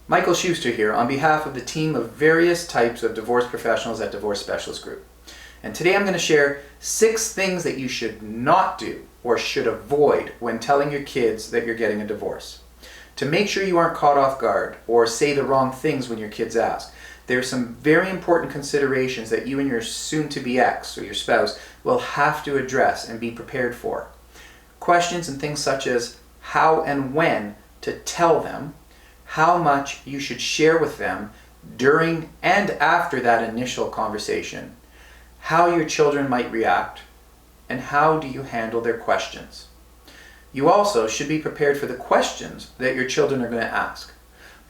Michael Schuster here on behalf of the team of various types of divorce professionals at Divorce Specialist Group. And today I'm going to share 6 things that you should not do or should avoid when telling your kids that you're getting a divorce. To make sure you aren't caught off guard or say the wrong things when your kids ask, there are some very important considerations that you and your soon-to-be ex or your spouse will have to address and be prepared for. Questions and things such as how and when to tell them, how much you should share with them during and after that initial conversation, how your children might react, and how do you handle their questions. You also should be prepared for the questions that your children are going to ask.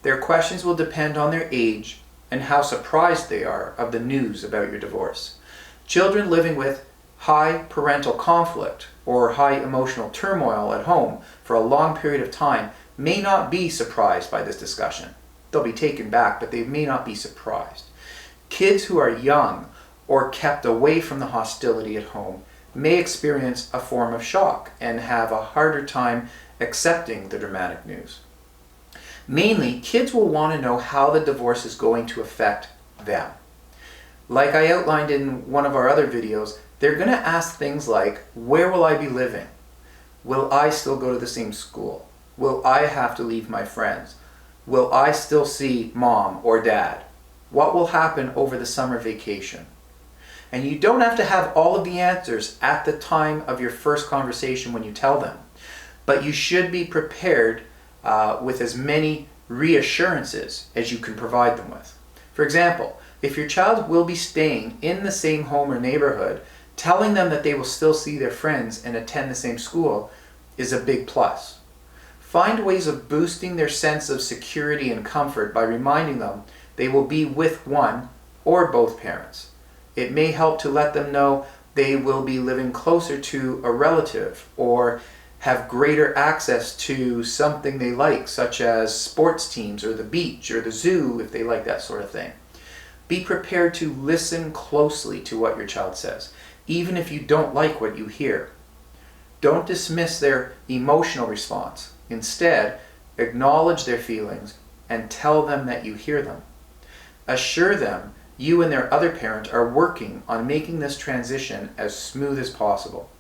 Their questions will depend on their age and how surprised they are of the news about your divorce. Children living with high parental conflict or high emotional turmoil at home for a long period of time may not be surprised by this discussion. They'll be taken back, but they may not be surprised. Kids who are young or kept away from the hostility at home may experience a form of shock and have a harder time accepting the dramatic news. Mainly, kids will want to know how the divorce is going to affect them. Like I outlined in one of our other videos, they're going to ask things like, where will I be living? Will I still go to the same school? Will I have to leave my friends? Will I still see mom or dad? What will happen over the summer vacation? And you don't have to have all of the answers at the time of your first conversation when you tell them, but you should be prepared with as many reassurances as you can provide them with. For example, if your child will be staying in the same home or neighborhood, telling them that they will still see their friends and attend the same school is a big plus. Find ways of boosting their sense of security and comfort by reminding them they will be with one or both parents. It may help to let them know they will be living closer to a relative or have greater access to something they like, such as sports teams or the beach or the zoo if they like that sort of thing. Be prepared to listen closely to what your child says, even if you don't like what you hear. Don't dismiss their emotional response. Instead, acknowledge their feelings and tell them that you hear them. Assure them you and their other parent are working on making this transition as smooth as possible.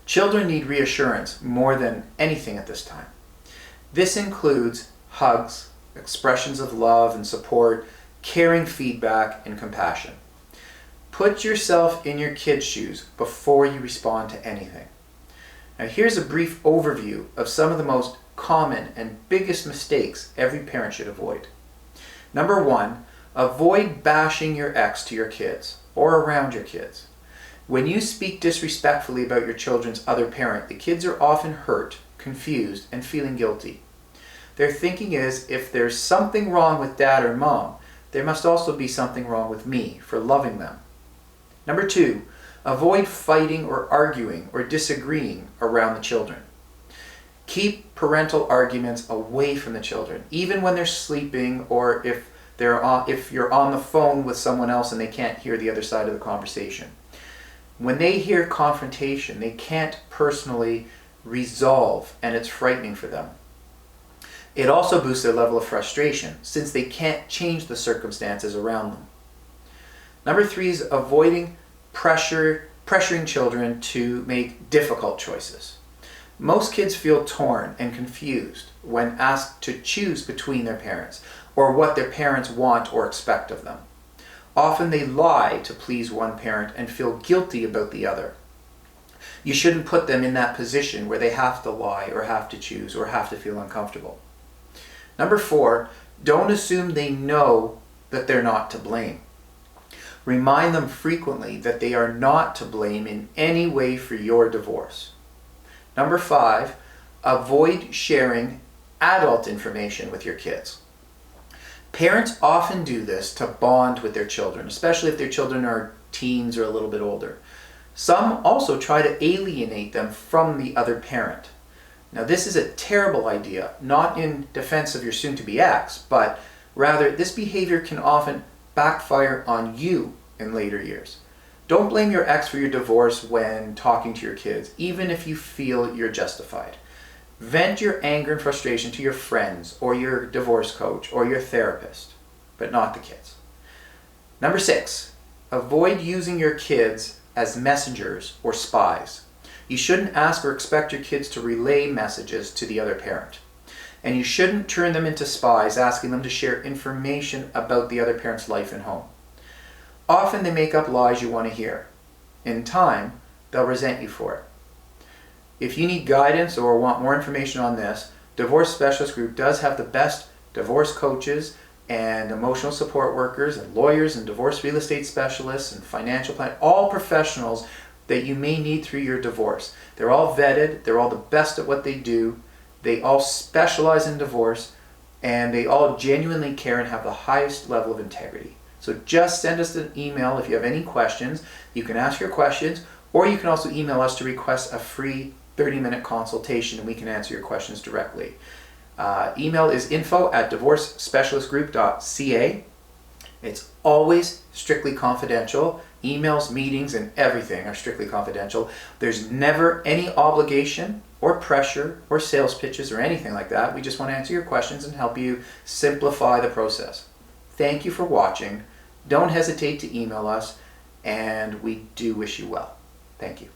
Children need reassurance more than anything at this time. This includes hugs, expressions of love and support, caring feedback, and compassion. Put yourself in your kid's shoes before you respond to anything. Now here's a brief overview of some of the most common and biggest mistakes every parent should avoid. Number 1, avoid bashing your ex to your kids or around your kids. When you speak disrespectfully about your children's other parent, the kids are often hurt, confused, and feeling guilty. Their thinking is, if there's something wrong with dad or mom, there must also be something wrong with me for loving them. Number 2, avoid fighting or arguing or disagreeing around the children. Keep parental arguments away from the children, even when they're sleeping or if you're on the phone with someone else and they can't hear the other side of the conversation. When they hear confrontation, they can't personally resolve, and it's frightening for them. It also boosts their level of frustration since they can't change the circumstances around them. Number 3 is avoiding pressuring children to make difficult choices. Most kids feel torn and confused when asked to choose between their parents or what their parents want or expect of them. Often they lie to please one parent and feel guilty about the other. You shouldn't put them in that position where they have to lie or have to choose or have to feel uncomfortable. Number 4, don't assume they know that they're not to blame. Remind them frequently that they are not to blame in any way for your divorce. Number 5, avoid sharing adult information with your kids. Parents often do this to bond with their children, especially if their children are teens or a little bit older. Some also try to alienate them from the other parent. Now this is a terrible idea, not in defense of your soon-to-be ex, but rather this behavior can often backfire on you in later years. Don't blame your ex for your divorce when talking to your kids, even if you feel you're justified. Vent your anger and frustration to your friends or your divorce coach or your therapist, but not the kids. Number 6, avoid using your kids as messengers or spies. You shouldn't ask or expect your kids to relay messages to the other parent. And you shouldn't turn them into spies, asking them to share information about the other parent's life and home. Often they make up lies you want to hear. In time, they'll resent you for it. If you need guidance or want more information on this, Divorce Specialist Group does have the best divorce coaches and emotional support workers and lawyers and divorce real estate specialists and financial planners, all professionals that you may need through your divorce. They're all vetted, they're all the best at what they do, they all specialize in divorce, and they all genuinely care and have the highest level of integrity. So just send us an email if you have any questions. You can ask your questions, or you can also email us to request a free 30-minute consultation and we can answer your questions directly. Email is info@divorcespecialistgroup.ca. It's always strictly confidential. Emails, meetings, and everything are strictly confidential. There's never any obligation or pressure or sales pitches or anything like that. We just want to answer your questions and help you simplify the process. Thank you for watching. Don't hesitate to email us, and we do wish you well. Thank you.